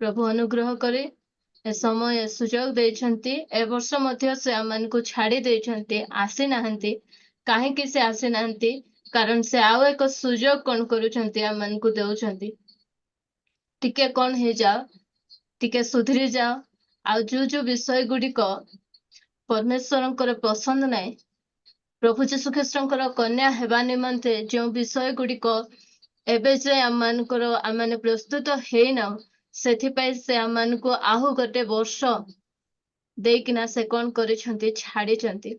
प्रभु अनुग्रह करे ए समय सुजोग देइछंती ए वर्ष मध्य से आमनको छाड़ी देइछंती आसी नाहंती काहेकि से आसी नाहंती कारण से आउ एक सुजोग कोन करूछंती आमनको देउछंती टिके कोन हे जाओ टिके सुधरी जाओ आ जो विषय गुड़िक परमेश्वर पसंद नाई प्रभु जीशु ख्रीष्टर कन्या हेबा निमंते जो विषय गुड़िक एबे जे आम प्रस्तुत हेना सेथिपाई से आमको आहु गोटे वर्ष देकिना से कौन करिसंती छाड़ीचंती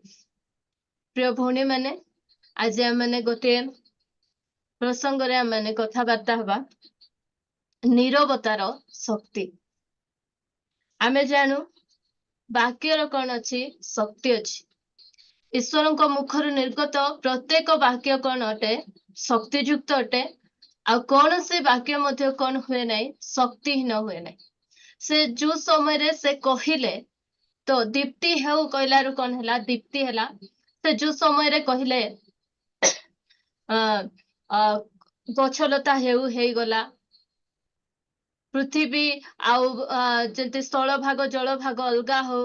प्रिय भौणी माने आज आमने गोटे प्रसंग रे आमने कथाबार्ता हवा नीरवतार शक्ति आमे जानू वाक्यर कौन अच्छी शक्ति अच्छी ईश्वर मुखर निर्गत प्रत्येक वाक्य कौन अटे शक्तियुक्त अटे आ कौन से वाक्य मध्य कौन हुए नहीं शक्तिहीन हुए नहीं से जो समय रे से कहले तो दीप्ति हेउ कहलारू कौन हैला दीप्ति हैला से जो समय रे कहले गछलता हेउ हेई गला पृथ्वी आउ जंती स्थल भाग जल भाग अलगा हो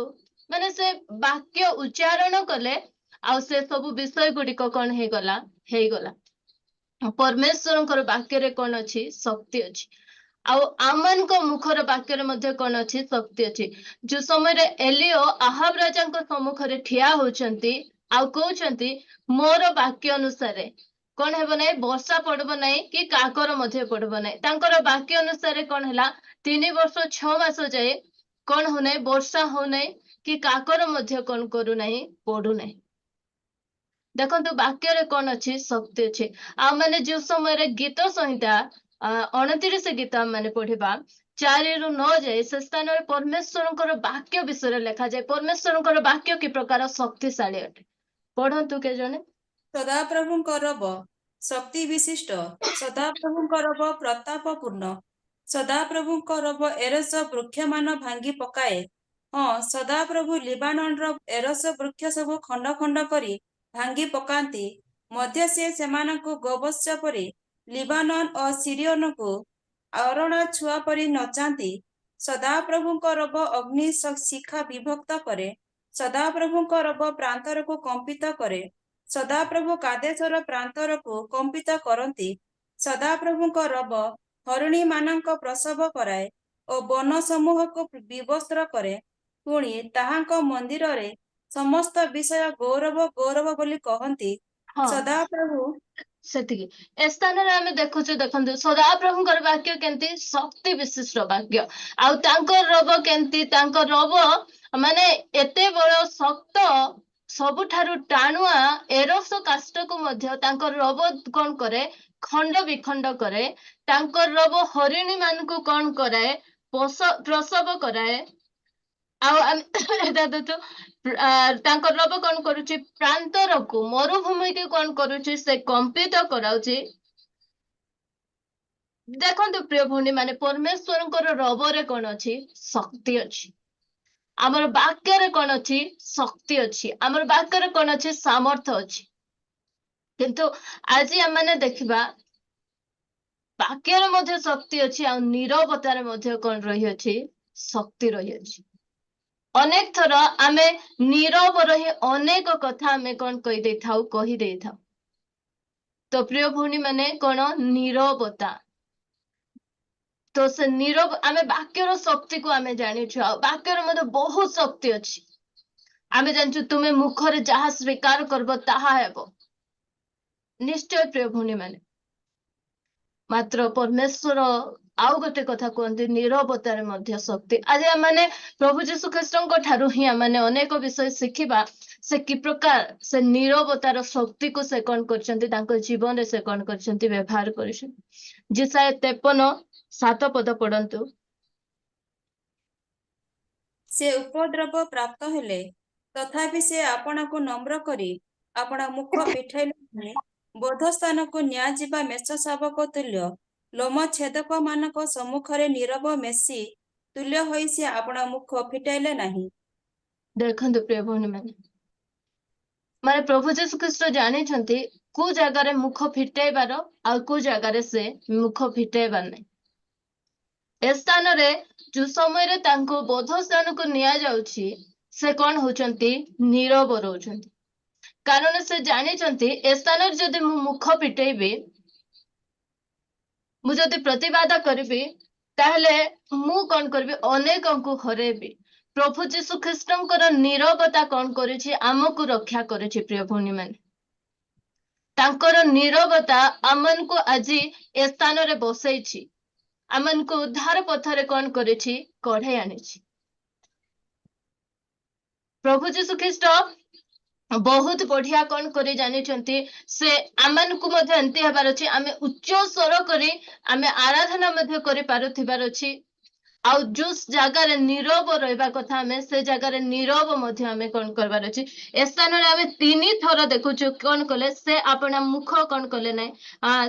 माने से वाक्य उच्चारण कले आउ से सब विषय गुड़िक कौन हे गला परमेश्वर वाक्य रे कौन अच्छी शक्ति अच्छी आम मुखर वाक्य मध्य कौन अच्छी शक्ति अच्छी जो समय एलियो आहाब राजा सम्मुखरे ठिया होचंती आउ कहउचंती मोर वाक्य अनुसार कौन हेब ना वर्षा पड़ब ना कि काकर मध्य पड़ब ना तांकर वाक्य अनुसार कौन है 3 वर्ष 6 मास जाए कौन हो ना वर्षा हो ना कि काकर मध्य कौन करू ना पड़ू ना देखो वाक्य कौन अच्छी शक्ति अच्छी आने जो समय गीत संहिता 29 गीत मैंने पढ़ा 4 ରୁ 9 जाए से स्थान में परमेश्वर वाक्य विषय लिखा जाए परमेश्वर वाक्य कि प्रकार शक्तिशाली अटे पढ़ंतु के जने सदाप्रभुंकर शक्ति विशिष्ट सदाप्रभुंकर प्रतापपूर्ण सदाप्रभुंकर एरस वृक्ष मान भांगी पकाए हाँ सदाप्रभु लिबानन एरस वृक्ष सब खंड खंड करी भांगी पकाती मध्य से सेमानकु गोवत्स परी लिबानन और सीरियन को अरणा छुआ परी नचाती सदाप्रभुंकर अग्नि शिखा विभक्त करे सदाप्रभुंकर प्रांतर को कंपित करे सदाप्रभु कादेशर प्रांतर को कंपित करती सदाप्रभुंकर हरिणी मानक प्रसव कराए और वन समूह को विवस्त्र करे पुणी ताहांक मंदिर रे समस्त विषय गौरव गौरव बोली कहती सदाप्रभु सेतिकी ए स्थान रे आमे देखुछु देखंतु सदाप्रभुंकर वाक्य केंती शक्ति विशिष्ट वाक्य आउ तांकर रब केंती तांकर रब माने एते बड़ शक्त सबुठारु टाणुआ एरस काष्ट को मध्य तांकर रब कौन करे खंड विखंड करे तांकर रब हरिणी मान को कौन कराए प्रसव कराए तांकर रब कौन करुची प्रांतर को मरुभूमि के कौन करुची से कंपित कराउची देखंतु प्रिय भौणी माने परमेश्वर रब रे कौन अच्छी शक्ति अच्छी आमर वाक्य रे कौन अच्छी शक्ति अच्छी आमर वाक्य रे कौन अच्छी सामर्थ्य अच्छी किंतु आज आम देखा वाक्य मध्य शक्ति अच्छी आ नीरवतार मध्य कौन रही अच्छी शक्ति रही अच्छी अनेक थर आमे नीरव रही अनेक कथा आमे कौन कही दे था तो प्रिय भौणी माने कौन नीरवता तो से नीरव आमे वाक्यर शक्ति को आमे जानिछु वाक्यर मध्य बहुत शक्ति अच्छी आमे जानछु तुमे मुखरे जहा स्वीकार करबो ताहा हेबो निश्चय प्रिय भौणी माने मात्र परमेश्वर आउ गोटे कथा कहते नीरवतार मध्य शक्ति आज आने प्रभु जीशु ख्रीष्ट ठारू ही आने अनेक विषय शिखिबा से कि प्रकार से नीरवतार शक्ति को से कौन कर जीवन रे से कौन कर व्यवहार कर जिसाय 53:7 पद पढ़ंतु से उपद्रव प्राप्त हेले तथापि से आपण को नम्र करी आपण मुख पिठाइले बोध स्थान को न्या जीवा मेष शावक तुल्य लोम छेदक मानक सम्मुखरे नीरव मेसी तुल्य होई से आपण मुख फिटाइले नाही देखंतु प्रिय भौणी माने प्रभु जीशु ख्रीष्ट जानी को जगार मुख फिटाइबार आ को जगार से मुख फिटाइबार नहीं ए स्थान रे जो समय रे तांको बोध स्थान को निया जाउछि से कौन होचंती नीरव रहउछंती कारण से जानिचंती ए स्थान रे जदि मु मुख पिटेबी मु जदि प्रतिवाद करिबी ताहले मु कौन करबी अनेकंकु हरेबी प्रभु जीशु ख्रीष्टंकर नीरवता कौन करिछि आमको रक्षा करिछि प्रिय भौणी माने तांकर नीरवता आमनको आजी ए स्थान रे बसैछि आमनको उद्धार पथरे कौन करिछि कढाई आनिछि प्रभु जीशु ख्रीष्ट बहुत बढ़िया कौन करे जानिचंती से आमनको मध्ये एंती हेबार अछि आमे उच्च स्वर करी आमे आराधना मध्ये करि पारुथिबार अछि आउ जो जगह रे नीरव रहबा कथा हमें से जगह रे नीरव मध्ये हमें कौन करबार अछि ए स्थान रे हमें 3 थर देखुछु कौन कले से अपना मुख कौन कले नै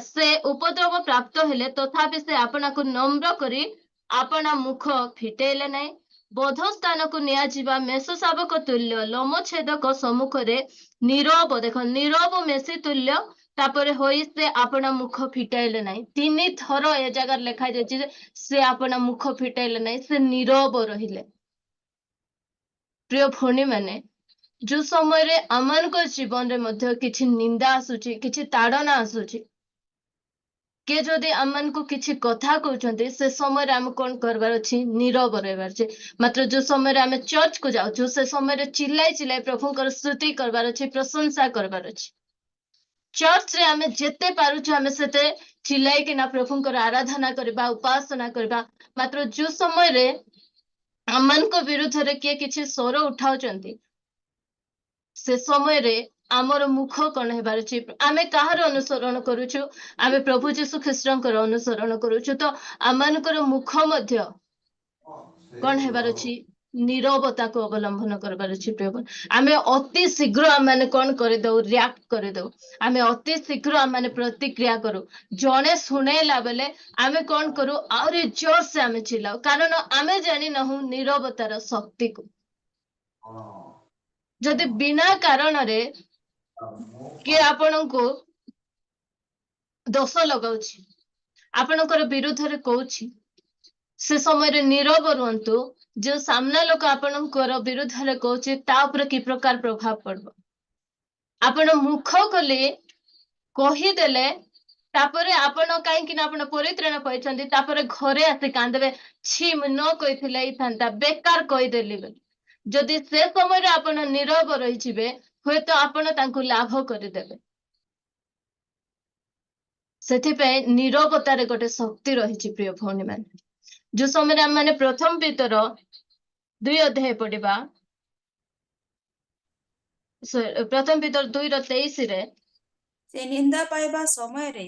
से उपद्रव प्राप्त हेले तथापि से अपना को नम्र करी अपना मुख फिटेले नै बोध स्थान को निया जिबा मेष शावक तुल्य लोम छेदक सम्मुख रे नीरव देख नीरव मेसी तुल्य तापर होई से अपना मुख फिटाइले नै 3 थर ए जगह लिखा जायछि से अपना मुख फिटाइले नै से नीरव रहिले प्रिय भौणी माने जो समय रे अमनको जीवन रे मध्ये किछि निंदा आसुछि किछि ताड़ना आसुछि के जदि अमनको किछि कथा कहउछन्ते से समय रे हम कोन करबार अछि नीरव रहबार अछि मात्र जो समय रे हम चर्च को जाउछु से समय रे चिल्लाई चिल्लाई प्रभुकर स्तुति करबार अछि प्रशंसा करबार अछि चर्च रे हमें जेते पारुछु हमें सेते चिल्लाई कि ना प्रभुकर आराधना करबा उपासना करबा मात्र जो समय रे अमन को विरुद्ध रे किए किछि स्वर उठाउचंती से समय रे आमर मुख कौन हेबार अछि आमे काहर अनुसरण करूछु आमे प्रभु जीशु ख्रीष्टंकर अनुसरण करूछु तो आमनकर मुख मध्य कौन हेबार अछि नीरवता को अवलंबन करबार अछि प्रभु आमे अति शीघ्र आमे कौन करे दउ रिएक्ट करे दउ आमे अति शीघ्र आमे प्रतिक्रिया करू जणे सुनेला बेले आमे कौन करू और जोर से आमे चिल्लाऊ कारण आमे जानि नहु नीरवतार शक्ति को जदि बिना कारण रे कि आपनको दोष लगाउछि आपनकर विरुद्ध रे कहउछि से समय रे नीरव रुहंतु जो सामना लोक आपनकर विरुद्ध रे कहउछि ता ऊपर की प्रकार प्रभाव पड़बो आपण मुख कले कहि देले तापरे आपण काहे कि आपण परित्राण पाइछंती तापरे घरे आसे कांदबे छी म न कहिथिले इथांता बेकार कहि देली जदि से समय रे आपण नीरव रहि छिबे होय तो आपण तांकु लाभ करि देबे सेथिपे नीरवतार गोटे शक्ति रही प्रिय भौणी माने जो समय हम माने प्रथम पीतर 2 अध्याय पढ़िबा प्रथम पीतर 2:23 रे से निंदा पाइबा समय रे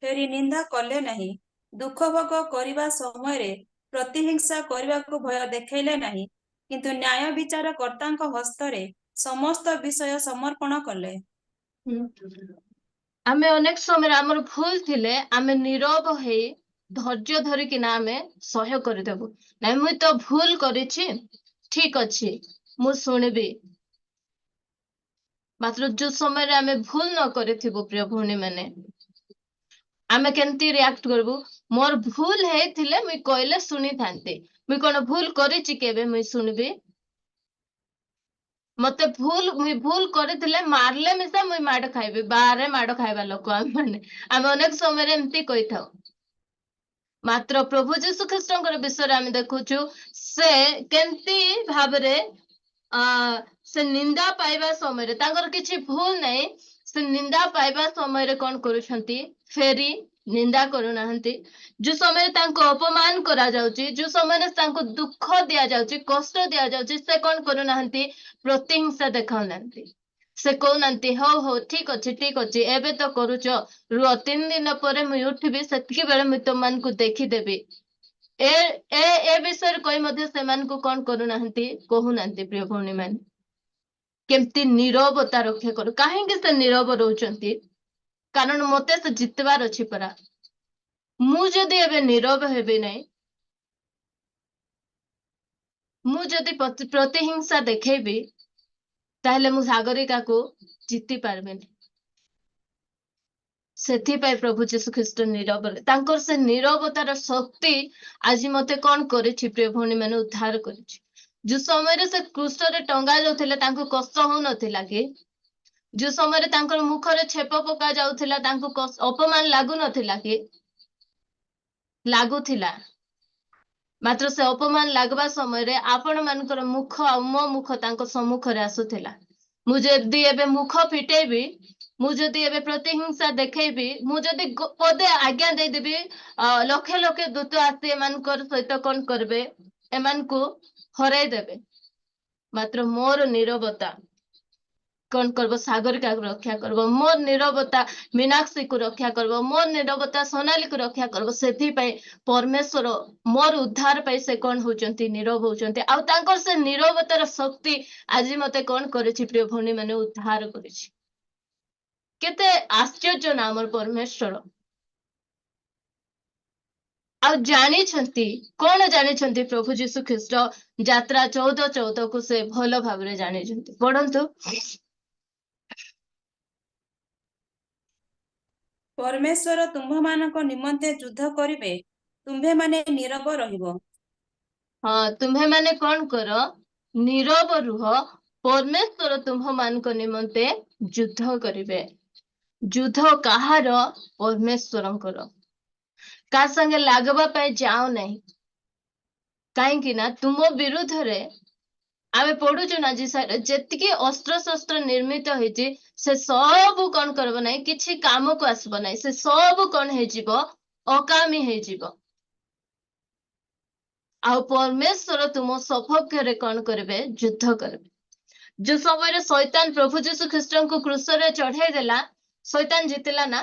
फेरी निंदा कले नहीं दुख भोग करिबा समय रे प्रतिहिंसा करबा को भय देखैले नहीं किंतु न्याय विचार कर्तांक हस्तरे समस्त विषय समर्पण कले आमे अनेक समय हमर भूल थिले आमे नीरव हे धैर्य धरि कि ना आमे सहय करि देबु नै मु तो भूल करिछि ठीक अछि मु सुनिबी मात्र जो समय रे आमे भूल न करिथिबो प्रिय भौणी माने आमे केंती रिएक्ट करबु मोर भूल हे थिले मु कहले सुनी थांते मु कोन भूल करिछि केबे मु सुनिबी मते भूल करथिले मारले मिसा मुई माड खाइबे बारे माड खाइबा लोक माने आमे अनेक समय रे एमती कहिथाउ मात्र प्रभु जीशु ख्रीष्टंकर विषय रे आमे देखुछु से केंती भाबरे से निंदा पाइबा समय रे तांकर किछि भूल नै से निंदा पाइबा समय रे कोन करूछंती फेरी निंदा करूनाहंती जो समय तांको अपमान करा जाउची जो समय तांको दुख दिया जाउची कष्ट दिया जाउची से कोन करूनाहंती प्रतिहिंसा देखाउनाहंती से कहउनाहंती हो ठीक अछि एबे तो करूच रुଅ 3 दिन परे मु उठिबी सेतिकी बेले मु तुमन को देखि देबी ए ए ए विषय कोई मध्ये सेमान को कोन करूनाहंती कहउनाहंती प्रिय भौणी मान केमती नीरवता रक्षा करू काहे के से नीरव रहउचंती कारण मते से जितबार अछि परा मु जदि एबे नीरव हेबे नै मु जदि प्रतिहिंसा देखेबी ताहले मु सागरिका को जीति पारबेनी ସେଥିପାଇଁ ପ୍ରଭୁ ଯୀଶୁ ଖ୍ରୀଷ୍ଟ ନୀରବରେ ତାଙ୍କର ସେ ନୀରବତାର ଶକ୍ତି ଆଜି ମତେ କଣ କରିଛି ପ୍ରିୟ ଭଉଣୀ ମାନେ ଉଦ୍ଧାର କରିଛି। ଯୋଉ ସମୟରେ ସେ କ୍ରୁଶରେ ଟଙ୍ଗା ଯାଉଥିଲେ ତାଙ୍କୁ କଷ୍ଟ ହଉନଥିଲା କି? ଯୋଉ ସମୟରେ ତାଙ୍କର ମୁଖରେ ଛେପ ପକା ଯାଉଥିଲା ତାଙ୍କୁ ଅପମାନ ଲାଗୁନଥିଲା କି? ଲାଗୁଥିଲା। ମାତ୍ର ସେ ଅପମାନ ଲାଗବା ସମୟରେ ଆପଣ ମାନଙ୍କର ମୁଖ ଆଉ ମୋ ମୁଖ ତାଙ୍କ ସମ୍ମୁଖରେ ଆସୁଥିଲା। ମୁଁ ଯଦି ଏବେ ମୁଖ ଫିଟେଇବି, ମୁଁ ଯଦି ଏବେ ପ୍ରତିହିଂସା ଦେଖେଇବି, ମୁଁ ଯଦି ପଦେ ଆଜ୍ଞା ଦେଇଦେବି, ଲକ୍ଷ ଲକ୍ଷ ଦୂତ ଆସି ଏମାନଙ୍କର ସହିତ କଣ କରିବେ? ଏମାନଙ୍କୁ ହରାଇ ଦେବେ। ମାତ୍ର ମୋର ନୀରବତା କଣ କରିବ? ସାଗରିକାକୁ ରକ୍ଷା କରିବ। ମୋର ନୀରବତା ମୀନାକ୍ଷୀକୁ ରକ୍ଷା କରିବ। ମୋର ନୀରବତା ସୋନାଲିକୁ ରକ୍ଷା କରିବ। ସେଥିପାଇଁ ପରମେଶ୍ୱର ମୋର ଉଦ୍ଧାର ପାଇଁ ସେ କଣ ହଉଛନ୍ତି? ନୀରବ ହଉଛନ୍ତି। ଆଉ ତାଙ୍କର ସେ ନୀରବତାର ଶକ୍ତି ଆଜି ମତେ କଣ କରିଛି ପ୍ରିୟ ଭଉଣୀ ମାନେ? ଉଦ୍ଧାର କରିଛି। କେତେ ଆଶ୍ଚର୍ଯ୍ୟ ନା ଆମର ପରମେଶ୍ୱର। ଆଉ ଜାଣିଛନ୍ତି କଣ? ଜାଣିଛନ୍ତି ପ୍ରଭୁ ଯୀଶୁ ଖ୍ରୀଷ୍ଟ ଯାତ୍ରା 14:14 ସେ ଭଲ ଭାବରେ ଜାଣିଛନ୍ତି। ପଢନ୍ତୁ। ପରମେଶ୍ୱର ତୁମ୍ଭମାନଙ୍କ ନିମନ୍ତେ ଯୁଦ୍ଧ କରିବେ, ତୁମ୍ଭେମାନେ ନୀରବ ରହିବ। ହଁ, ତୁମ୍ଭେ ମାନେ କଣ କର? ନୀରବ ରୁହ। ପରମେଶ୍ୱର ତୁମ୍ଭମାନଙ୍କ ନିମନ୍ତେ ଯୁଦ୍ଧ କରିବେ। ଯୁଦ୍ଧ କାହାର? ପରମେଶ୍ୱରଙ୍କର। କାହା ସାଙ୍ଗେ ଲାଗବା ପାଇଁ ଯାଅ ନାହିଁ। କାହିଁକି ନା ତୁମ ବିରୁଦ୍ଧରେ ଆମେ ପଢୁଛୁ ନା ଯେତିକି ଅସ୍ତ୍ର ଶସ୍ତ୍ର ନିର୍ମିତ ହେଇଛି ସେ ସବୁ କଣ କରିବ ନାହିଁ? କିଛି କାମକୁ ଆସିବ ନାହିଁ। ସେ ସବୁ କଣ ହେଇଯିବ? ଅକାମୀ ହେଇଯିବ। ଆଉ ପରମେଶ୍ୱର ତୁମ ସପକ୍ଷରେ କଣ କରିବେ? ଯୁଦ୍ଧ କରିବେ। ଯୋଉ ସମୟରେ ଶୈତାନ ପ୍ରଭୁ ଯୀଶୁ ଖ୍ରୀଷ୍ଟଙ୍କୁ କ୍ରୁଶରେ ଚଢେଇ ଦେଲା, ଶୈତାନ ଜିତିଲା ନା?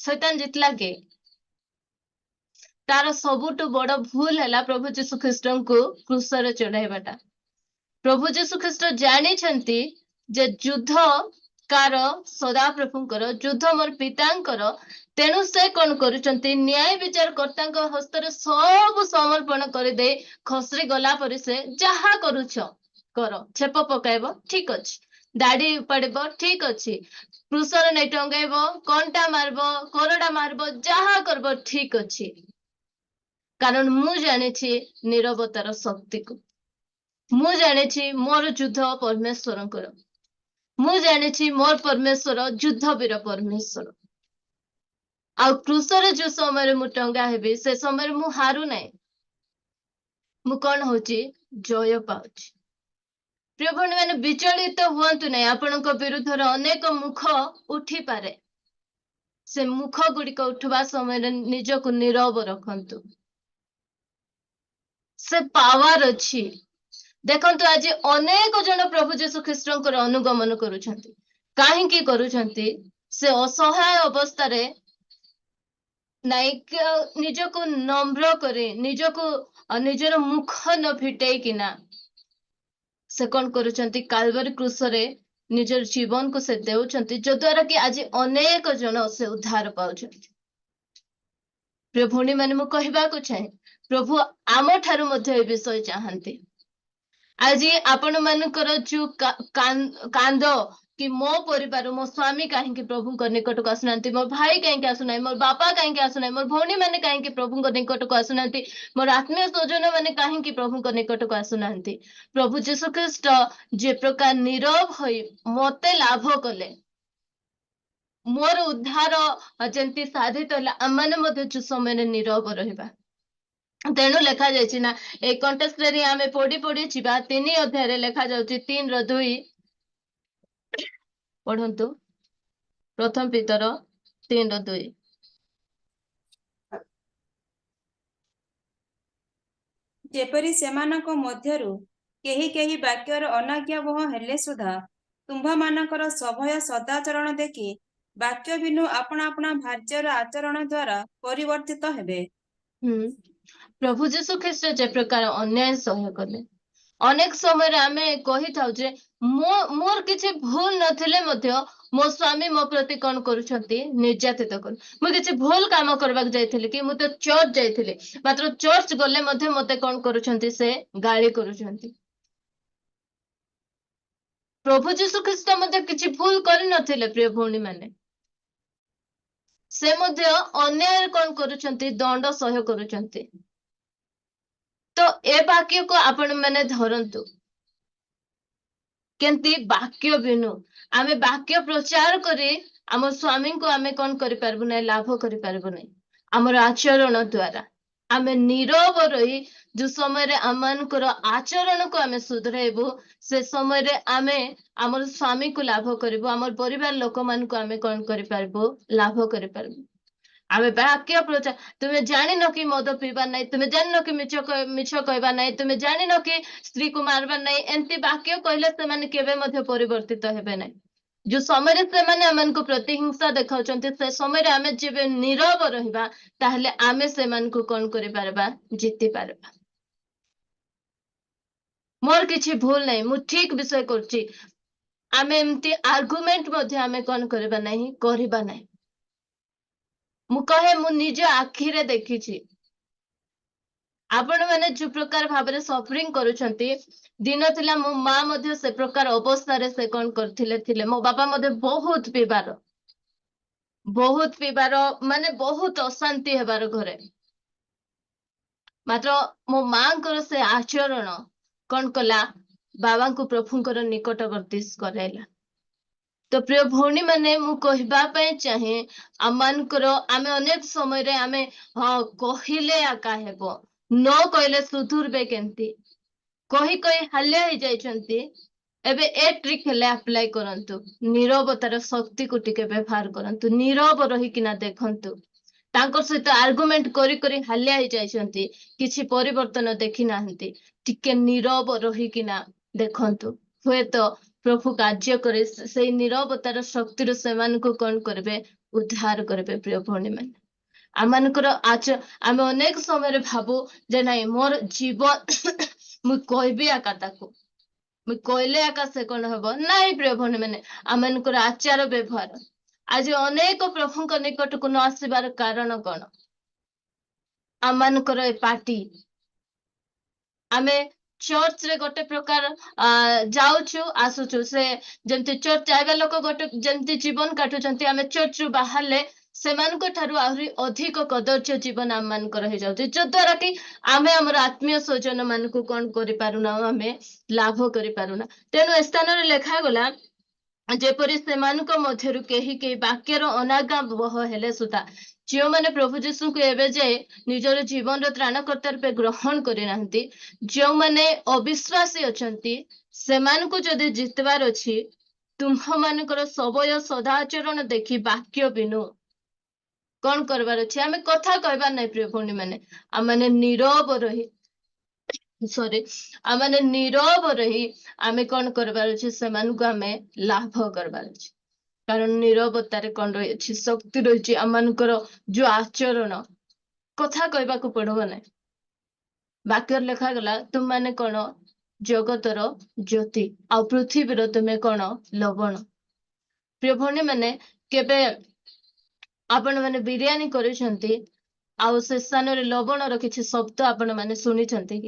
ଶୈତାନ ଜିତିଲା କି? ତାର ସବୁଠୁ ବଡ ଭୁଲ ହେଲା ପ୍ରଭୁ ଯୀଶୁ ଖ୍ରୀଷ୍ଟଙ୍କୁ କ୍ରୁଶରେ ଚଢାଇବାଟା। ପ୍ରଭୁ ଯୀଶୁ ଖ୍ରୀଷ୍ଟ ଜାଣିଛନ୍ତି ଯେ ଯୁଦ୍ଧ କାର? ସଦାପ୍ରଭୁଙ୍କର। ଯୁଦ୍ଧ ମୋର ପିତାଙ୍କର। ତେଣୁ ସେ କଣ କରୁଛନ୍ତି? ନ୍ୟାୟ ବିଚାର କର୍ତ୍ତାଙ୍କ ହସ୍ତରେ ସବୁ ସମର୍ପଣ କରିଦେଇ ଖସରି ଗଲା ପରି ସେ ଯାହା କରୁଛ କର। ଛେପ ପକାଇବ, ଠିକ ଅଛି। ଦାଢି ଉପାଡିବ, ଠିକ ଅଛି। କ୍ରୁଶରେ ନେଇ ଟଙ୍ଗାଇବ, କଣ୍ଟା ମାରିବ, କରଡା ମାରିବ, ଯାହା କରିବ ଠିକ ଅଛି। କାରଣ ମୁଁ ଜାଣିଛି ନୀରବତାର ଶକ୍ତିକୁ। ମୁଁ ଜାଣିଛି ମୋର ଯୁଦ୍ଧ ପରମେଶ୍ୱରଙ୍କର। ମୁଁ ଜାଣିଛି ମୋର ପରମେଶ୍ୱର ଯୁଦ୍ଧବୀର ପରମେଶ୍ୱର। ଆଉ କ୍ରୁଶରେ ଯୋଉ ସମୟରେ ମୁଁ ଟଙ୍ଗା ହେବି ସେ ସମୟରେ ମୁଁ ହାରୁ ନାହିଁ। ମୁଁ କଣ ହଉଛି? ଜୟ ପାଉଛି। ପ୍ରିୟ ଭଉଣୀ ମାନେ ବିଚଳିତ ହୁଅନ୍ତୁ ନାହିଁ। ଆପଣଙ୍କ ବିରୁଦ୍ଧରେ ଅନେକ ମୁଖ ଉଠିପାରେ। ସେ ମୁଖ ଗୁଡିକ ଉଠିବା ସମୟରେ ନିଜକୁ ନୀରବ ରଖନ୍ତୁ। ସେ ପାୱାର ଅଛି। ଦେଖନ୍ତୁ ଆଜି ଅନେକ ଜଣ ପ୍ରଭୁ ଯୀଶୁ ଖ୍ରୀଷ୍ଟଙ୍କର ଅନୁଗମନ କରୁଛନ୍ତି। କାହିଁକି କରୁଛନ୍ତି? ସେ ଅସହାୟ ଅବସ୍ଥାରେ ନାଇଁ ନିଜକୁ ନମ୍ର କରି ନିଜର ମୁଖ ନ ଫିଟେଇକିନା ସେ କଣ କରୁଛନ୍ତି? କାଲବାରୀ କ୍ରୁଶରେ ନିଜର ଜୀବନକୁ ସେ ଦେଉଛନ୍ତି, ଯଦ୍ୱାରା କି ଆଜି ଅନେକ ଜଣ ସେ ଉଦ୍ଧାର ପାଉଛନ୍ତି। ପ୍ରିୟ ଭଉଣୀ ମାନେ ମୁଁ କହିବାକୁ ଚାହେଁ ପ୍ରଭୁ ଆମ ଠାରୁ ମଧ୍ୟ ଏ ବିଷୟ ଚାହାନ୍ତି। ଆଜି ଆପଣ ମାନଙ୍କର ଯୋଉ କାନ୍ଦ କି ମୋ ପରିବାର, ମୋ ସ୍ୱାମୀ କାହିଁକି ପ୍ରଭୁଙ୍କ ନିକଟକୁ ଆସୁନାହାନ୍ତି, ମୋ ଭାଇ କାହିଁକି ଆସୁନାହିଁ, ମୋର ବାପା କାହିଁକି ଆସୁନାହିଁ, ମୋର ଭଉଣୀ ମାନେ କାହିଁକି ପ୍ରଭୁଙ୍କ ନିକଟକୁ ଆସୁନାହାନ୍ତି, ମୋର ଆତ୍ମୀୟ ସ୍ୱଜନ ମାନେ କାହିଁକି ପ୍ରଭୁଙ୍କ ନିକଟକୁ ଆସୁନାହାନ୍ତି? ପ୍ରଭୁ ଯୀଶୁ ଖ୍ରୀଷ୍ଟ ଯେ ପ୍ରକାର ନୀରବ ହୋଇ ମତେ ଲାଭ କଲେ, ମୋର ଉଦ୍ଧାର ଯେମିତି ସାଧିତ ହେଲା, ଆମମାନେ ମଧ୍ୟ ଯୋଉ ସମୟରେ ନୀରବ ରହିବା। ତେଣୁ ଲେଖାଯାଇଛି ନା ଏଇ କଣ୍ଟେକ୍ସଟରେ ଆମେ ପଢି ଯିବା 3 ଅଧ୍ୟାୟରେ ଲେଖାଯାଉଛି 3:2। ପଢନ୍ତୁ ପ୍ରଥମ ପିତର 3:2। ଯେପରି ସେମାନଙ୍କ ମଧ୍ୟରୁ କେହି କେହି ବାକ୍ୟର ଅନାଜ୍ଞାବହ ହେଲେ ସୁଦ୍ଧା ତୁମ୍ଭମାନଙ୍କର ସଭୟ ସଦାଚରଣ ଦେଖି ବାକ୍ୟ ବିନୁ ଆପଣା ଆପଣା ଭାର୍ଯ୍ୟର ଆଚରଣ ଦ୍ୱାରା ପରିବର୍ତ୍ତିତ ହେବେ। ପ୍ରଭୁ ଯୀଶୁ ଖ୍ରୀଷ୍ଟ ଯେ ପ୍ରକାର ଅନ୍ୟାୟ ସହ୍ୟ କଲେ, ଅନେକ ସମୟରେ ଆମେ କହିଥାଉ ଯେ ମୋର କିଛି ଭୁଲ ନଥିଲେ ମଧ୍ୟ ମୋ ସ୍ୱାମୀ ମୋ ପ୍ରତି କଣ କରୁଛନ୍ତି? ନିର୍ଯାତିତ କରୁ। ମୁଁ କିଛି ଭୁଲ କାମ କରିବାକୁ ଯାଇଥିଲି କି ମୁଁ ତ ଚର୍ଚ୍ଚ ଯାଇଥିଲି, ମାତ୍ର ଚର୍ଚ୍ଚ ଗଲେ ମଧ୍ୟ ମତେ କଣ କରୁଛନ୍ତି? ସେ ଗାଳି କରୁଛନ୍ତି। प्रभु जीशु ख्रीष्ट मध्य किछि भूल करि नथिले प्रिय भौणी माने से मध्य अन्याय कौन करुछंती दंड सह्य करुछंती तो ए वाक्य को आपण माने धरंतु केंती वाक्य बिनु आमे वाक्य प्रचार करी आम स्वामी को आमे कौन करि पारबु नै लाभ करि पारबु नै हमर आचरण द्वारा आमे नीरव रही जो समय रे आमनकर आचरण को आमे सुधराइबु से समय रे आमे हमर स्वामी को लाभ करिबु हमर परिवार लोक मान को आमे कौन करि पारबु लाभ करि पारबु आमे वाक्य प्रचार तुमे जानि न कि मद पीबा नहीं तुमे जानि न कि मिछ कहबा नहीं तुमे जानि न कि स्त्री को मारबा नहीं एंती वाक्य कहले से माने केबे मध्ये परिवर्तित हेबे नहीं जो समय रे से माने हमन को प्रतिहिंसा देखाउचंती से समय रे आमे जेबे नीरव रहिबा ताहले आमे से मान को कोन करि पारबा जीति पारबा मोर किछि भूल नहीं मु ठीक विषय करछि आमे एमती आर्गुमेंट मध्ये आमे कोन करबा नहीं करबा नहीं मु कहे मु निज आखि रे देखिछि आपण माने जो प्रकार भाबरे सफरिंग करूछंती दिन थिला मो मां मध्ये से प्रकार अवस्था रे से कोन करथिले थिले मो बाबा मध्ये बहुत पिबार माने बहुत अशांति हेबार घरे मात्र मो मां से आचरण कौन कला बाबा को प्रभुंकर निकटवर्ती कराइला तो प्रिय भौणी माने मु कहबा पय चाहे आमानकर आमे अनेक समय रे आमे कहिले आका हेबो न कहले सुधुरबे केंती कही हाल्या हो जाइछंती एबे ए ट्रिक हेले अप्लाई करंतु नीरवतार शक्ति को टिके व्यवहार करंतु नीरव रही किना देखंतु तांकर सहित आर्गुमेंट करी करी हाल्या हो जाइछंती किछि परिवर्तन देखि नाहंती टिके नीरव रही किना देखंतु हुए तो प्रभु कार्य करे से नीरवतार शक्ति से को कौन करबे उद्धार करबे प्रिय भौणी माने आमनकर आमे अनेक समय रे भाबू जे नाही मोर जीवन मु कहबी आका ताको मु कहले आका से कोन हबो नाही प्रिय भौणी माने आमनकर आचार व्यवहार आज अनेक प्रभुଙ୍କ निकटକୁ न आसीबार कारण कोन आमनकर ए पार्टी आमे चर्च रे गोटे प्रकार जाउछु आसुछु से जंती चर्च जायबा लोक गोटे जंती जीवन काटुचंती आमे चर्च रु बाहरले सेमानक ठारू आहुरी अधिक कदर्य जीवन आम मानकर हो जाउछि जो द्वारा कि आमे हमर आत्मीय स्वजन मानकु कोन करि पारुना आमे लाभ करि पारुना तेनु स्थान रे लेखा गला जेपरि सेमानक मध्यरु केही वाक्यर अनागा बह हेले सुता जो माने प्रभु जीशु को एबे जे निजर जीवन रो त्राणकर्ता रूपे ग्रहण करि नाहंती जो माने अविश्वासी अछंती सेमानकु जदि जितवार अछि तुम मानकर सबय सदाचरण देखि वाक्य बिनु कौन करबार अछि आमे कथा कहबार नै प्रिय भौणी माने आ माने नीरव रही सॉरी आ माने नीरव रही आमे कौन करबार अछि सेमानकु आमे लाभ करबार अछि कारण नीरवतारे कौन रही अछि शक्ति रही आमनकर जो आचरण कथा कहबाकू पड़बो नै वाक्य लेखा गला तुम माने कौन जगतर ज्योति आ पृथ्वीर तुमे कौन लवण प्रिय भौणी माने केबे आपण माने बिरयानी करिसंती आ से स्थान रे लवण रो किछि शब्द आपण माने सुनिछंती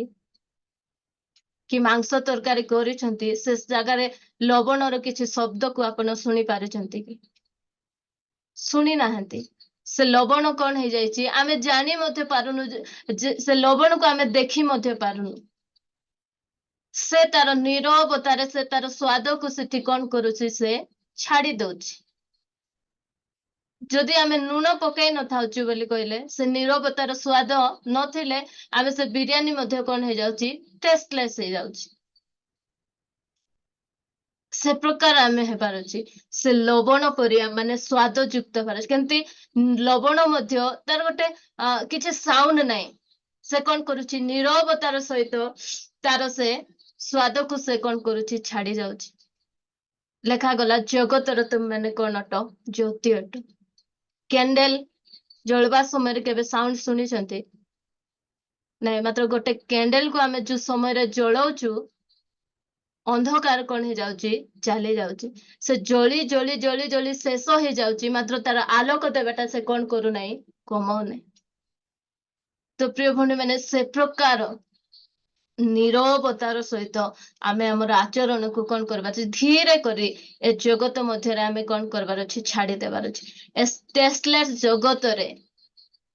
कि मांस तरकारी करिसंती से जगह रे लवण रो किछि शब्द को आपण सुनि पारिसंती कि सुनि नाहंती से लवण कौन हो जाइछि आमे जानि मध्ये पारुनु से लवण को आमे देखि मध्ये पारुनु से तार नीरवतारे से तार स्वाद को सेठी कौन करूछि से छाड़ी दउछि जदि आमे नुण पकाई न थाउछु बोली कहले से नीरवतार स्वाद नथिले आमे से बिरयानी मध्ये कौन हो जाउछि टेस्टलेस हो जाउछि से प्रकार आमे हेबार अछि से लवण परिया माने स्वाद युक्त हेबार अछि केंति लवण मध्ये तार गोटे किछि साउंड नै से कौन करूछि नीरवतार सहित तार से स्वाद को से कौन करूछि छाड़ी जाउछि लेखा गला जगतर तुम माने कौन अट ज्योति अट कैंडल जलवा समय केबे साउंड सुनी छंती नहीं मात्र गोटे कैंडल को आमे जो समय रे जलाउछु अंधकार कौन हो जाउछि चली जाउछि से जली जली जली जली शेष हो जाउछि मात्र तार आलोक देबाटा से कौन करू नहीं कमाउ नहीं तो प्रिय भौणी माने से प्रकार ନିରବତାର ସହିତ ଆମେ ଆମର ଆଚରଣକୁ କଣ କରିବା ଅଛି, ଧୀରେ କରି ଏ ଜଗତ ମଧ୍ୟରେ ଆମେ କଣ କରିବାର ଅଛି, ଛାଡିଦେବାର ଅଛି। ଏ ଟେଷ୍ଟଲେସ୍ ଜଗତରେ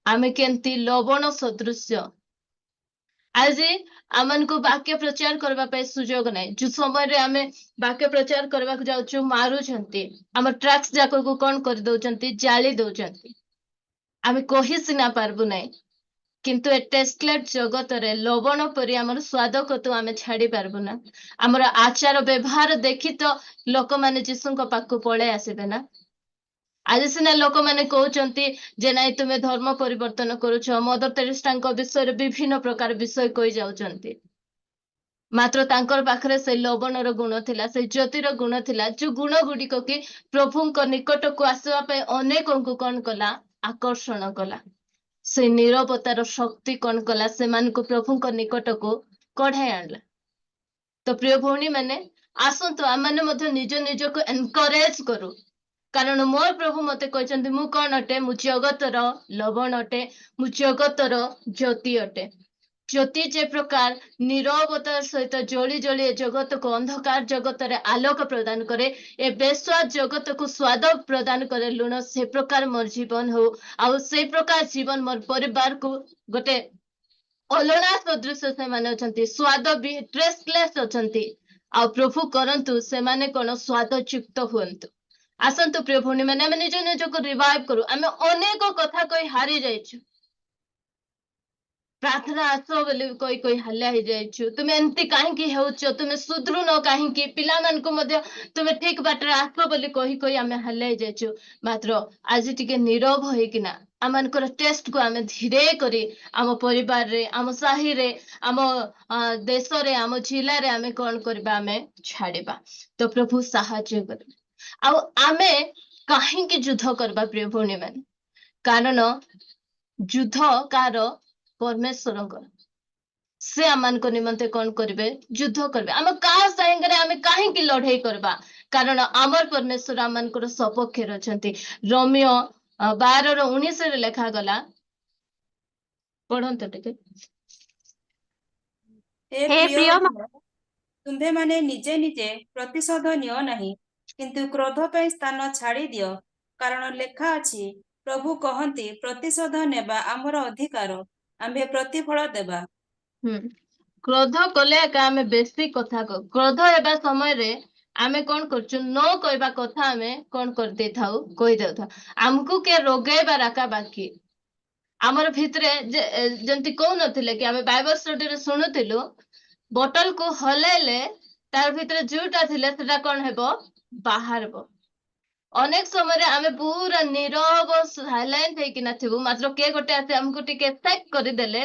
ଆମେ କେମିତି ଲବଣ ସଦୃଶ୍ୟ। ଆଜି ଆମମାନଙ୍କୁ ବାକ୍ୟ ପ୍ରଚାର କରିବା ପାଇଁ ସୁଯୋଗ ନାହିଁ। ଯୋଉ ସମୟରେ ଆମେ ବାକ୍ୟ ପ୍ରଚାର କରିବାକୁ ଯାଉଛୁ, ମାରୁଛନ୍ତି, ଆମ ଟ୍ରାକ୍ସ ଯାକକୁ କଣ କରିଦଉଛନ୍ତି, ଜାଳି ଦଉଛନ୍ତି। ଆମେ କହି ସିନା ପାରବୁ ନାହିଁ, କିନ୍ତୁ ଏ ଟେଷ୍ଟଲେଟ୍ ଜଗତରେ ଲବଣ ପରି ଆମର ସ୍ୱାଦକକୁ ଆମେ ଛାଡି ପାରବୁ ନା। ଆମର ଆଚାର ବ୍ୟବହାର ଦେଖି ତ ଲୋକମାନେ ଯୀଶୁଙ୍କ ପାଖକୁ ପଳେଇ ଆସିବେ ନା। ଆଜି ସିନା ଲୋକମାନେ କହୁଛନ୍ତି ଯେ ନାଇଁ ତୁମେ ଧର୍ମ ପରିବର୍ତ୍ତନ କରୁଛ, ମଦର ତେରେସାଙ୍କ ବିଷୟରେ ବିଭିନ୍ନ ପ୍ରକାର ବିଷୟ କହି ଯାଉଛନ୍ତି। ମାତ୍ର ତାଙ୍କର ପାଖରେ ସେଇ ଲବଣର ଗୁଣ ଥିଲା, ସେଇ ଜ୍ୟୋତିର ଗୁଣ ଥିଲା, ଯୋଉ ଗୁଣ ଗୁଡିକ କି ପ୍ରଭୁଙ୍କ ନିକଟକୁ ଆସିବା ପାଇଁ ଅନେକଙ୍କୁ କଣ କଲା, ଆକର୍ଷଣ କଲା। ସେ ନିରବତାର ଶକ୍ତି କଣ କଲା, ସେମାନଙ୍କୁ ପ୍ରଭୁଙ୍କ ନିକଟକୁ କଢାଇ ଆଣିଲା। ତ ପ୍ରିୟ ଭଉଣୀ ମାନେ, ଆସନ୍ତୁ ଆମମାନେ ମଧ୍ୟ ନିଜ ନିଜକୁ ଏନକରେଜ କରୁ। କାରଣ ମୋର ପ୍ରଭୁ ମତେ କହିଛନ୍ତି, ମୁଁ କଣ ଅଟେ, ମୁଁ ଜଗତର ଲବଣ ଅଟେ, ମୁଁ ଜଗତର ଜ୍ୟୋତି ଅଟେ। ଜ୍ୟୋତି ଯେ ପ୍ରକାର ନିରବତାର ସହିତ ଜଳି ଜଳି ଏ ଜଗତକୁ, ଅନ୍ଧକାର ଜଗତରେ ଆଲୋକ ପ୍ରଦାନ କରେ, ଏ ବେସ୍ୱାଦ ଜଗତକୁ ସ୍ୱାଦ ପ୍ରଦାନ କରେ ଲୁଣ, ସେ ପ୍ରକାର ମୋର ଜୀବନ ହଉ। ଆଉ ସେଇ ପ୍ରକାର ଜୀବନ ମୋର ପରିବାରକୁ ଗୋଟେ ଅଲଣା ସଦୃଶ ସେମାନେ ଅଛନ୍ତି, ସ୍ୱାଦ ବି ଟେଷ୍ଟଲେସ୍ ଅଛନ୍ତି। ଆଉ ପ୍ରଭୁ କରନ୍ତୁ ସେମାନେ କଣ ସ୍ୱାଦ ଯୁକ୍ତ ହୁଅନ୍ତୁ। ଆସନ୍ତୁ ପ୍ରିୟ ଭଉଣୀ ମାନେ, ଆମେ ନିଜ ନିଜକୁ ରିଭାଇଭ କରୁ। ଆମେ ଅନେକ କଥା କହି ହାରି ଯାଇଛୁ। ପ୍ରାର୍ଥନା ଆସ ବୋଲି କହି ହାଲିଆ ହେଇଯାଇଛୁ। ତୁମେ ଏମିତି କାହିଁକି ହେଉଛ, ତୁମେ ସୁଧରୁନ କାହିଁକି, ପିଲାମାନଙ୍କୁ ମଧ୍ୟ ତୁମେ ଠିକ ବାଟରେ ଆସ ବୋଲି କହି ଆମେ ହାଲିଆ ହେଇଯାଇଛୁ। ମାତ୍ର ଆଜି ଟିକେ ନୀରବ ହେଇକିନା ଆମମାନଙ୍କର ଟେଷ୍ଟକୁ ଆମେ ଧୀରେ କରି ଆମ ପରିବାରରେ, ଆମ ସାହିରେ, ଆମ ଦେଶରେ, ଆମ ଜିଲ୍ଲାରେ ଆମେ କଣ କରିବା, ଆମେ ଛାଡିବା। ତ ପ୍ରଭୁ ସାହାଯ୍ୟ କରିବେ। ଆଉ ଆମେ କାହିଁକି ଯୁଦ୍ଧ କରିବା ପ୍ରିୟ ଭଉଣୀ ମାନେ? କାରଣ ଯୁଦ୍ଧ କାହାର? ପରମେଶ୍ୱରଙ୍କର। ସେ ଆମମାନଙ୍କ ନିମନ୍ତେ କଣ କରିବେ? ଯୁଦ୍ଧ କରିବେ। ଆମେ କାହା ସାଙ୍ଗରେ ଆମେ କାହିଁକି ଲଢେଇ କରିବା? କାରଣ ଆମର ପରମେଶ୍ୱର ଆମମାନଙ୍କର ସପକ୍ଷରେ ଅଛନ୍ତି। ରୋମିଓ 12:19 ଲେଖାଗଲା, ପଢନ୍ତୁ ଟିକେ। ହେ ପ୍ରିୟ, ତୁମ୍ଭେମାନେ ନିଜେ ନିଜେ ପ୍ରତିଶୋଧ ନିଅ ନାହିଁ, କିନ୍ତୁ କ୍ରୋଧ ପାଇଁ ସ୍ଥାନ ଛାଡ଼ି ଦିଅ। କାରଣ ଲେଖା ଅଛି, ପ୍ରଭୁ କହନ୍ତି, ପ୍ରତିଶୋଧ ନେବା ଆମର ଅଧିକାର, ଆମ୍ଭେ ପ୍ରତିଫଳ ଦେବା। କ୍ରୋଧ କଲେ ଏକା ଆମେ ବେଶୀ କଥା କହୁ। କ୍ରୋଧ ହେବା ସମୟରେ ଆମେ କଣ କରୁଛୁ, ନ କହିବା କଥା ଆମେ କଣ କରିଦେଇଥାଉ, କହିଦେଉଥାଉ। ଆମକୁ କିଏ ରୋଗେଇବାର ଏକା ବାକି। ଆମର ଭିତରେ ଯେମିତି କହୁନଥିଲେ କି, ଆମେ ବାଇବଲ ଷ୍ଟଡିରେ ଶୁଣୁଥିଲୁ, ବୋଟଲକୁ ହଲେଇଲେ ତାର ଭିତରେ ଯୋଉଟା ଥିଲେ ସେଟା କଣ ହେବ, ବାହାରିବ। ଅନେକ ସମୟରେ ଆମେ ପୁରା ନିରବ ସାଇଲେଣ୍ଟ ହେଇକିନା ଥିବୁ, ମାତ୍ର କିଏ ଗୋଟେ ଆସି ଆମକୁ ଟିକେ ସେକ୍ କରିଦେଲେ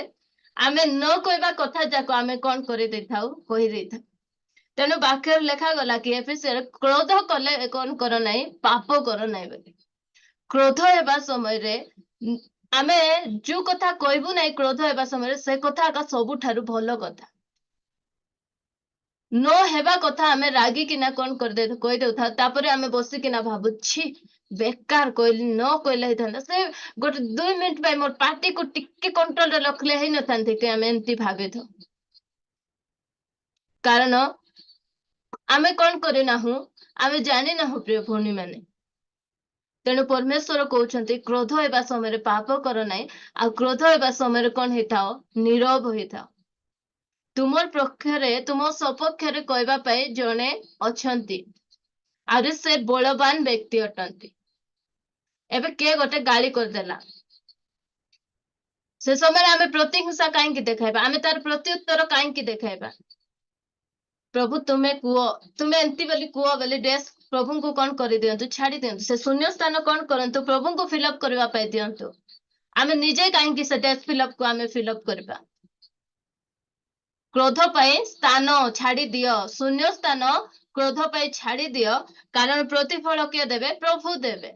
ଆମେ ନ କହିବା କଥା ଯାକ ଆମେ କଣ କରିଦେଇଥାଉ, କହିଦେଇଥାଉ। ତେଣୁ ବାକ୍ୟରେ ଲେଖାଗଲା କି ଏଫେସୀୟର, କ୍ରୋଧ କଲେ କଣ କର ନାହିଁ, ପାପ କର ନାହିଁ ବୋଲି। କ୍ରୋଧ ହେବା ସମୟରେ ଆମେ ଯୋଉ କଥା କହିବୁ ନାହିଁ, କ୍ରୋଧ ହେବା ସମୟରେ ସେ କଥା ଏକା ସବୁଠାରୁ ଭଲ କଥା। ନ ହେବା କଥା ଆମେ ରାଗିକିନା କଣ କରିଦେଇ କହିଦେଉଥାଉ। ତାପରେ ଆମେ ବସିକିନା ଭାବୁଛି ବେକାର କହିଲି, ନ କହିଲେ ହେଇଥାନ୍ତା। ସେ ଗୋଟେ 2 ମିନିଟ ପାଇଁ ମୋର ପାଟିକୁ ଟିକେ କଣ୍ଟ୍ରୋଲରେ ରଖିଲେ ହେଇନଥାନ୍ତେ କି, ଆମେ ଏମିତି ଭାବିଥାଉ। କାରଣ ଆମେ କଣ କରିନାହୁଁ, ଆମେ ଜାଣିନାହୁଁ ପ୍ରିୟ ଭଉଣୀ ମାନେ। ତେଣୁ ପରମେଶ୍ୱର କହୁଛନ୍ତି, କ୍ରୋଧ ହେବା ସମୟରେ ପାପ କର ନାହିଁ। ଆଉ କ୍ରୋଧ ହେବା ସମୟରେ କଣ ହେଇଥାଅ, ନୀରବ ହେଇଥାଅ। ତୁମର ପକ୍ଷରେ, ତୁମ ସପକ୍ଷରେ କହିବା ପାଇଁ ଜଣେ ଅଛନ୍ତି, ଆହୁରି ସେ ବଳବାନ ବ୍ୟକ୍ତି ଅଟନ୍ତି। ଏବେ କିଏ ଗୋଟେ ଗାଳି କରିଦେଲା, ସେ ସମୟରେ ଆମେ ପ୍ରତିହିଂସା କାହିଁକି ଦେଖାଇବା? ଆମେ ତାର ପ୍ରତି ଉତ୍ତର କାହିଁକି ଦେଖାଇବା? ପ୍ରଭୁ ତୁମେ କୁହ, ତୁମେ ଏମିତି ବୋଲି କୁହ ବୋଲି ଡେସ୍କ ପ୍ରଭୁଙ୍କୁ କଣ କରିଦିଅନ୍ତୁ, ଛାଡି ଦିଅନ୍ତୁ। ସେ ଶୂନ୍ୟ ସ୍ଥାନ କଣ କରନ୍ତୁ, ପ୍ରଭୁଙ୍କୁ ଫିଲଅପ କରିବା ପାଇଁ ଦିଅନ୍ତୁ। ଆମେ ନିଜେ କାହିଁକି ସେ ଡେସ୍କ ଫିଲଅପକୁ ଆମେ ଫିଲଅପ କରିବା? କ୍ରୋଧ ପାଇଁ ସ୍ଥାନ ଛାଡି ଦିଅ, ଶୂନ୍ୟ ସ୍ଥାନ କ୍ରୋଧ ପାଇଁ ଛାଡି ଦିଅ। କାରଣ ପ୍ରତିଫଳ କିଏ ଦେବେ? ପ୍ରଭୁ ଦେବେ।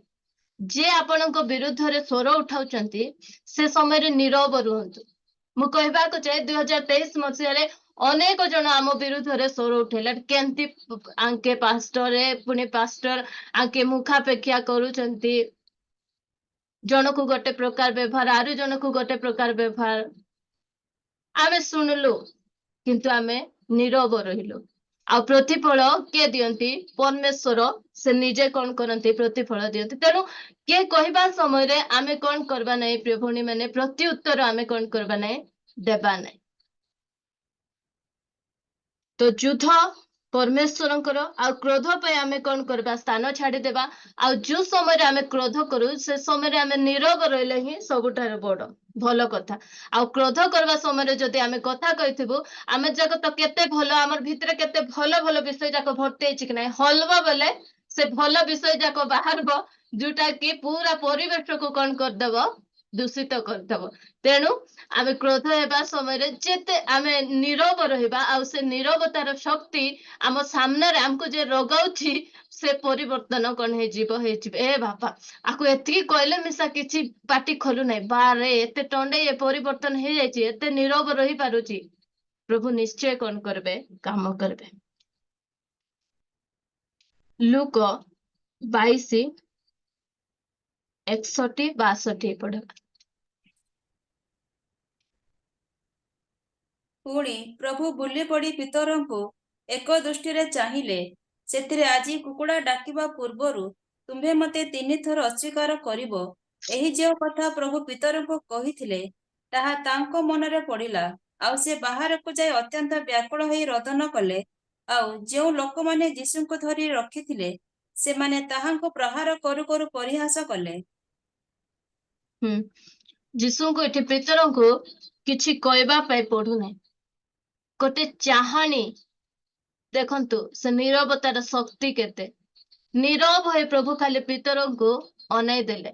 ଯିଏ ଆପଣଙ୍କ ବିରୁଦ୍ଧରେ ସ୍ୱର ଉଠାଉଛନ୍ତି, ସେ ସମୟରେ ନୀରବ ରୁହନ୍ତୁ। ମୁଁ କହିବାକୁ ଚାହେଁ, 2023 ମସିହାରେ ଅନେକ ଜଣ ଆମ ବିରୁଦ୍ଧରେ ସ୍ୱର ଉଠେଇଲେ। କେମିତି ଆଙ୍କେ ପାଷ୍ଟର, ପୁଣି ପାଷ୍ଟର ଆଙ୍କେ ମୁଖାପେକ୍ଷା କରୁଛନ୍ତି। ଜଣକୁ ଗୋଟେ ପ୍ରକାର ବ୍ୟବହାର, ଆରୁ ଜଣକୁ ଗୋଟେ ପ୍ରକାର ବ୍ୟବହାର। ଆମେ ଶୁଣିଲୁ, କିନ୍ତୁ ଆମେ ନୀରବ ରହିଲୁ। ଆଉ ପ୍ରତିଫଳ କିଏ ଦିଅନ୍ତି? ପରମେଶ୍ୱର ସେ ନିଜେ କଣ କରନ୍ତି? ପ୍ରତିଫଳ ଦିଅନ୍ତି। ତେଣୁ କିଏ କହିବା ସମୟରେ ଆମେ କଣ କରିବା ନାହିଁ ପ୍ରିୟ ଭଉଣୀ ମାନେ, ପ୍ରତି ଉତ୍ତର ଆମେ କଣ କରିବା ନାହିଁ? ଦେବା ନାହିଁ। ତ ଯୁଦ୍ଧ ପରମେଶ୍ୱରଙ୍କର, ଆଉ କ୍ରୋଧ ପାଇଁ ଆମେ କଣ କରିବା? ସ୍ଥାନ ଛାଡିଦେବା। ଆଉ ଯୋଉ ସମୟରେ ଆମେ କ୍ରୋଧ କରୁ ସେ ସମୟରେ ଆମେ ନୀରବ ରହିଲେ ହିଁ ସବୁଠାରୁ ବଡ ଭଲ କଥା। ଆଉ କ୍ରୋଧ କରିବା ସମୟରେ ଯଦି ଆମେ କଥା କହିଥିବୁ, ଆମେ ଯାକ ତ କେତେ ଭଲ, ଆମର ଭିତରେ କେତେ ଭଲ ଭଲ ବିଷୟ ଯାକ ଭର୍ତ୍ତି ହେଇଛି କି ନାହିଁ, ହଲବ ବୋଲେ ସେ ଭଲ ବିଷୟ ଯାକ ବାହାରିବ, ଯୋଉଟା କି ପୁରା ପରିବେଶକୁ କଣ କରିଦବ? ଦୂଷିତ କରିଦବ। ତେଣୁ ଆମେ କ୍ରୋଧ ହେବା ସମୟରେ ଯେତେ ଆମେ ନୀରବ ରହିବା, ଆଉ ସେ ନୀରବତାର ଶକ୍ତି ଆମ ସାମ୍ନାରେ ଆମକୁ ଯେ ରଗାଉଛି, ସେ ପରିବର୍ତ୍ତନ କଣ ହେଇଯିବ? ଏ ବାପା, ଆକୁ ଏତିକି କହିଲେ ମିଶା କିଛି ପାଟି ଖୋଲୁ ନାହିଁ, ବାରେ ଏତେ ଟଣ୍ଡେଇ ଏ ପରିବର୍ତ୍ତନ ହେଇଯାଇଛି, ଏତେ ନୀରବ ରହିପାରୁଛି। ପ୍ରଭୁ ନିଶ୍ଚୟ କଣ କରିବେ? କାମ କରିବେ। ଲୁକ 22:61 ପଢ। ପୁଣି ପ୍ରଭୁ ବୁଲି ପଡ଼ି ପିତରଙ୍କୁ ଏକ ଦୃଷ୍ଟିରେ ଚାହିଁଲେ। ସେଥିରେ ଆଜି କୁକୁଡ଼ା ଡାକିବା ପୂର୍ବରୁ ତୁମ୍ଭେ ମୋତେ 3 ଥର ଅସ୍ୱୀକାର କରିବ। ଏହି ଯେଉଁ କଥା ପ୍ରଭୁ ପିତରଙ୍କୁ କହିଥିଲେ, ତାହା ତାଙ୍କ ମନରେ ପଡ଼ିଲା। ଆଉ ସେ ବାହାରକୁ ଯାଇ ଅତ୍ୟନ୍ତ ବ୍ୟାକୁଳ ହୋଇ ରୋଦନ କଲେ। ଆଉ ଯେଉଁ ଲୋକମାନେ ଯୀଶୁଙ୍କୁ ଧରି ରଖିଥିଲେ, ସେମାନେ ତାହାଙ୍କୁ ପ୍ରହାର କରୁ କରୁ ପରିହାସ କଲେ। ଯୀଶୁଙ୍କୁ ଏଠି ପିତରଙ୍କୁ କିଛି କହିବା ପାଇଁ ପଡୁନାହିଁ, ଗୋଟେ ଚାହାଣୀ। ଦେଖନ୍ତୁ ସେ ନୀରବତାର ଶକ୍ତି କେତେ। ନୀରବ ହୋଇ ପ୍ରଭୁ ଖାଲି ପିତରଙ୍କୁ ଅନେଇ ଦେଲେ।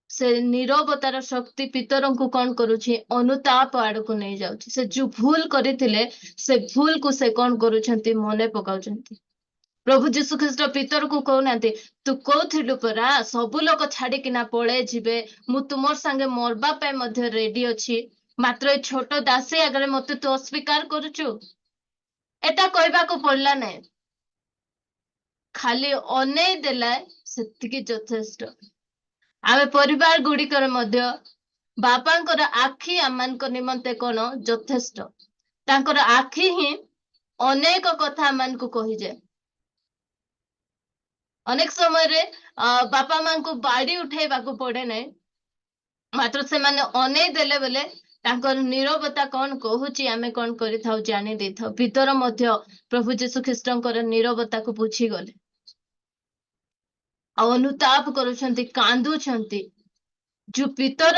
ସେ ନୀରବତାର ଶକ୍ତି ପିତରଙ୍କୁ କଣ କରୁଛି? ଅନୁତାପ ଆଡକୁ ନେଇଯାଉଛି। ସେ ଯୋଉ ଭୁଲ କରିଥିଲେ, ସେ ଭୁଲକୁ ସେ କଣ କରୁଛନ୍ତି? ମନେ ପକାଉଛନ୍ତି। ପ୍ରଭୁ ଯୀଶୁ ଖ୍ରୀଷ୍ଟ ପିତରକୁ କହୁନାହାନ୍ତି, ତୁ କହୁଥିଲୁ ପରା ସବୁ ଲୋକ ଛାଡିକିନା ପଳେଇ ଯିବେ, ମୁଁ ତୁମର ସାଙ୍ଗେ ମରବା ପାଇଁ ମଧ୍ୟ ରେଡି ଅଛି, ମାତ୍ର ଏ ଛୋଟ ଦାସୀ ଆଗରେ ମତେ ତୁ ଅସ୍ୱୀକାର କରୁଛୁ। ଏଟା କହିବାକୁ ପଡିଲା ନାହିଁ, ଖାଲି ଅନେଇ ଦେଲା, ସେତିକି ଯଥେଷ୍ଟ। ଆମେ ପରିବାର ଗୁଡିକରେ ମଧ୍ୟ ବାପାଙ୍କର ଆଖି ଆମମାନଙ୍କ ନିମନ୍ତେ କଣ? ଯଥେଷ୍ଟ। ତାଙ୍କର ଆଖି ହିଁ ଅନେକ କଥା ଆମମାନଙ୍କୁ କହିଯାଏ। ଅନେକ ସମୟରେ ବାପା ମାଙ୍କୁ ବାଡି ଉଠେଇବାକୁ ପଡେ ନାହିଁ, ମାତ୍ର ସେମାନେ ଅନେଇ ଦେଲେ ବେଲେ ତାଙ୍କର ନୀରବତା କଣ କହୁଛି ଆମେ କଣ କରିଥାଉ? ଜାଣି ଦେଇଥାଉ। ପିତର ମଧ୍ୟ ପ୍ରଭୁ ଯୀଶୁ ଖ୍ରୀଷ୍ଟଙ୍କର ନୀରବତାକୁ ବୁଝିଗଲେ, ଆଉ ଅନୁତାପ କରୁଛନ୍ତି, କାନ୍ଦୁଛନ୍ତି। ଯୋଉ ପିତର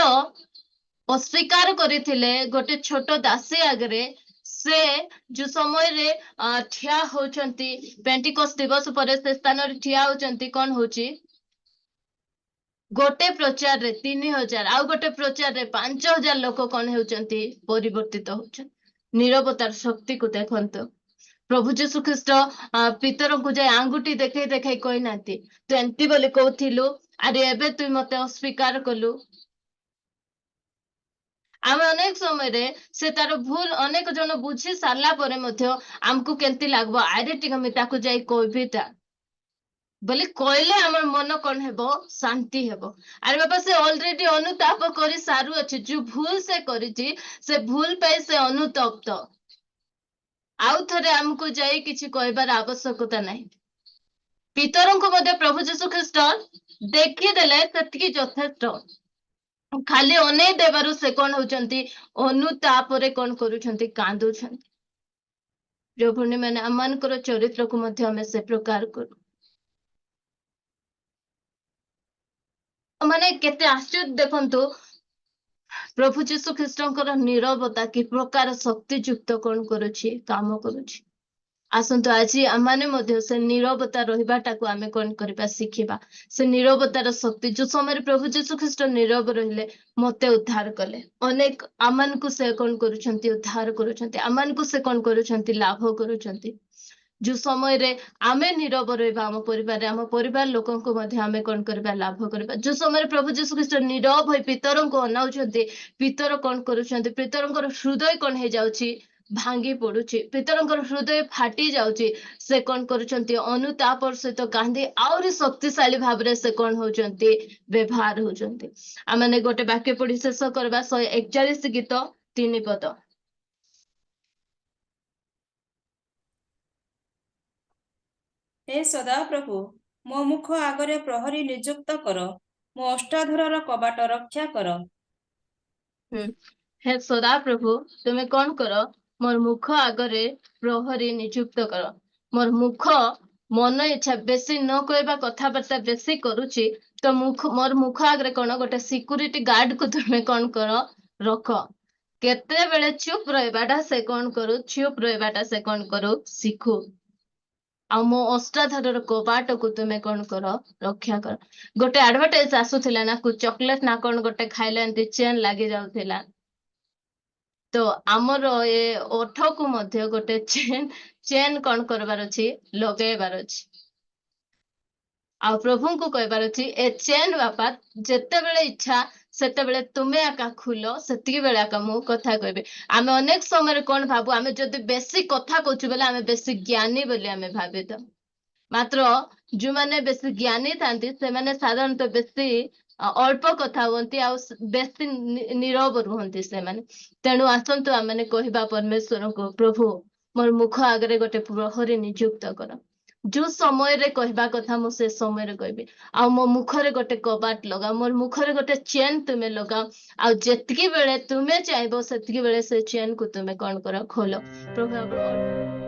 ଅସ୍ୱୀକାର କରିଥିଲେ ଗୋଟେ ଛୋଟ ଦାସୀ ଆଗରେ, ସେ ଯୋଉ ସମୟରେ ଠିଆ ହଉଛନ୍ତି, ପେଣ୍ଟିକୋସ୍ତ ଦିବସ ପରେ ସେ ସ୍ଥାନରେ ଠିଆ ହଉଛନ୍ତି, କଣ ହଉଛି? ଗୋଟେ ପ୍ରଚାରରେ 3000, ଆଉ ଗୋଟେ ପ୍ରଚାରରେ 5000 ଲୋକ କଣ ହେଉଛନ୍ତି? ପରିବର୍ତ୍ତିତ ହଉଛନ୍ତି। ନୀରବତାର ଶକ୍ତିକୁ ଦେଖନ୍ତୁ। ପ୍ରଭୁ ଯୀଶୁ ଖ୍ରୀଷ୍ଟ ପିତରଙ୍କୁ ଯାଇ ଆଙ୍ଗୁଠି ଦେଖେଇ ଦେଖେଇ କହିନାହାନ୍ତି, ତୁ ଏମିତି ବୋଲି କହୁଥିଲୁ, ଆରେ ଏବେ ତୁଇ ମତେ ଅସ୍ୱୀକାର କଲୁ। ଆମେ ଅନେକ ସମୟରେ ସେ ତାର ଭୁଲ ଅନେକ ଜଣ ବୁଝି ସାରିଲା ପରେ ମଧ୍ୟ ଆମକୁ କେମିତି ଲାଗବ, ଆରେ ଟିକେ ମୁଁ ତାକୁ ଯାଇ କହିବି ତା ବୋଲି କହିଲେ ଆମର ମନ କଣ ହେବ? ଶାନ୍ତି ହେବ। ଆରେ ବାପା, ସେ ଅଲରେଡି ଅନୁତାପ କରି ସାରୁଅଛି। ଯୋଉ ଭୁଲ ସେ କରିଛି, ସେ ଭୁଲ ପାଇଁ ସେ ଅନୁତପ୍ତ। ଆଉ ଥରେ ଆମକୁ ଯାଇ କିଛି କହିବାର ଆବଶ୍ୟକତା ନାହିଁ। ପିତରଙ୍କୁ ମଧ୍ୟ ପ୍ରଭୁ ଯୀଶୁ ଖ୍ରୀଷ୍ଟ ଦେଖିଦେଲେ, ସେତିକି ଯଥେଷ୍ଟ। ଖାଲି ଅନେଇ ଦେବାରୁ ସେ କଣ ହଉଛନ୍ତି? ଅନୁତାପରେ କଣ କରୁଛନ୍ତି? କାନ୍ଦୁଛନ୍ତି। ଯୋଉ ଭଉଣୀ ମାନେ, ଆମମାନଙ୍କର ଚରିତ୍ରକୁ ମଧ୍ୟ ଆମେ ସେ ପ୍ରକାର କରୁ। ମାନେ କେତେ ଆଶ୍ଚର୍ଯ୍ୟ ଦେଖନ୍ତୁ, ପ୍ରଭୁ ଯୀଶୁ ଖ୍ରୀଷ୍ଟଙ୍କର ନୀରବତା କି ପ୍ରକାର ଶକ୍ତି ଯୁକ୍ତ କଣ କରୁଛି? କାମ କରୁଛି। ଆସନ୍ତୁ ଆଜି ଆମମାନେ ମଧ୍ୟ ସେ ନୀରବତା ରହିବାଟାକୁ ଆମେ କଣ କରିବା? ଶିଖିବା। ସେ ନୀରବତାର ଶକ୍ତି, ଯୋଉ ସମୟରେ ପ୍ରଭୁ ଯୀଶୁ ଖ୍ରୀଷ୍ଟ ନୀରବ ରହିଲେ, ମତେ ଉଦ୍ଧାର କଲେ। ଅନେକ ଆମମାନଙ୍କୁ ସେ କଣ କରୁଛନ୍ତି? ଉଦ୍ଧାର କରୁଛନ୍ତି। ଆମମାନଙ୍କୁ ସେ କଣ କରୁଛନ୍ତି? ଲାଭ କରୁଛନ୍ତି। ଯୋଉ ସମୟରେ ଆମେ ନୀରବ ରହିବା ଆମ ପରିବାରରେ, ଆମ ପରିବାର ଲୋକଙ୍କୁ ମଧ୍ୟ ଆମେ କଣ କରିବା? ଲାଭ କରିବା। ଯୋଉ ସମୟରେ ପ୍ରଭୁ ଯୀଶୁ ଖ୍ରୀଷ୍ଟ ନୀରବ ହୋଇ ପିତରଙ୍କୁ ଅନାଉଛନ୍ତି, ପିତର କଣ କରୁଛନ୍ତି? ପିତରଙ୍କର ହୃଦୟ କଣ ହେଇଯାଉଛି? ଭାଙ୍ଗି ପଡୁଛି। ପିତରଙ୍କର ହୃଦୟ ଫାଟି ଯାଉଛି। ସେ କଣ କରୁଛନ୍ତି? ଅନୁତାପର ସହିତ କାନ୍ଦି ଆହୁରି ଶକ୍ତିଶାଳୀ ଭାବରେ ସେ କଣ ହଉଛନ୍ତି? ବ୍ୟବହାର ହଉଛନ୍ତି। ଆମେ ଗୋଟେ ବାକ୍ୟ ପଢି ଶେଷ କରିବା, 141 ଗୀତ 3 ପଦ। हे ସଦାପ୍ରଭୁ, ମୋ ମୁଖ ଆଗରେ ପ୍ରହରୀ ନିଯୁକ୍ତ କର, ମୋ ଅଷ୍ଟାଧରର କବାଟ ରକ୍ଷା କର। हे ସଦାପ୍ରଭୁ, ତୁମେ କଣ କର? ମୋର ମୁଖ ଆଗରେ ପ୍ରହରୀ ନିଯୁକ୍ତ କର। ମୋର ମୁଖ ମନ ଇଚ୍ଛା ବେଶୀ ନ କହିବା କଥାବାର୍ତ୍ତା ବେଶୀ କରୁଛି, ତ ମୋର ମୁଖ ଆଗରେ କଣ ଗୋଟେ ସିକ୍ୟୁରିଟି ଗାର୍ଡକୁ ତୁମେ କଣ କର? ରଖ। କେତେବେଳେ ଚୁପ୍ ରହିବାଟା ସେ କଣ କରୁ? ଚୁପ୍ ରହିବାଟା ସେ କଣ କରୁ? ଶିଖୁ। ଆଉ ମୋ ଅଷ୍ଟାଧାରର କବାଟକୁ ତୁମେ କଣ କର? ରକ୍ଷା କର। ଗୋଟେ ଆଡଭର୍ଟାଇଜ ଆସୁଥିଲା ନା, ଚକୋଲେଟ ନା କଣ ଗୋଟେ ଖାଇଲେ ଏମିତି ଚେନ୍ ଲାଗି ଯାଉଥିଲା। ତ ଆମର ଏ ଓଠକୁ ମଧ୍ୟ ଗୋଟେ ଚେନ୍ କଣ କରିବାର ଅଛି? ଲଗେଇବାର ଅଛି। ଆଉ ପ୍ରଭୁଙ୍କୁ କହିବାର ଅଛି, ଏ ଚେନ୍ ବାପା ଯେତେବେଳେ ଇଚ୍ଛା ସେତେବେଳେ ତୁମେ ଆକା ଖୁଲ, ସେତିକି ବେଳେ ଆକା ମୁଁ କଥା କହିବି। ଆମେ ଅନେକ ସମୟରେ କଣ ଭାବୁ? ଆମେ ଯଦି ବେଶୀ କଥା କହୁଛୁ ବୋଲେ ଆମେ ବେଶୀ ଜ୍ଞାନୀ ବୋଲି ଆମେ ଭାବିଥାଉ। ମାତ୍ର ଯୋଉମାନେ ବେଶୀ ଜ୍ଞାନୀ ଥାନ୍ତି ସେମାନେ ସାଧାରଣତଃ ବେଶୀ ଅଳ୍ପ କଥା ହୁଅନ୍ତି, ଆଉ ବେଶୀ ନୀରବ ରୁହନ୍ତି ସେମାନେ। ତେଣୁ ଆସନ୍ତୁ ଆମେ କହିବା ପରମେଶ୍ୱରଙ୍କୁ, ପ୍ରଭୁ ମୋର ମୁଖ ଆଗରେ ଗୋଟେ ପ୍ରହରୀ ନିଯୁକ୍ତ କର। ଯୋଉ ସମୟରେ କହିବା କଥା ମୁଁ ସେ ସମୟରେ କହିବି। ଆଉ ମୋ ମୁଖରେ ଗୋଟେ କବାଟ ଲଗାଅ, ମୋର ମୁଖରେ ଗୋଟେ ଚେନ୍ ତୁମେ ଲଗାଅ। ଆଉ ଯେତିକି ବେଳେ ତୁମେ ଚାହିଁବ ସେତିକି ବେଳେ ସେ ଚେନ୍ କୁ ତୁମେ କଣ କର? ଖୋଲ। ପ୍ରଭୁ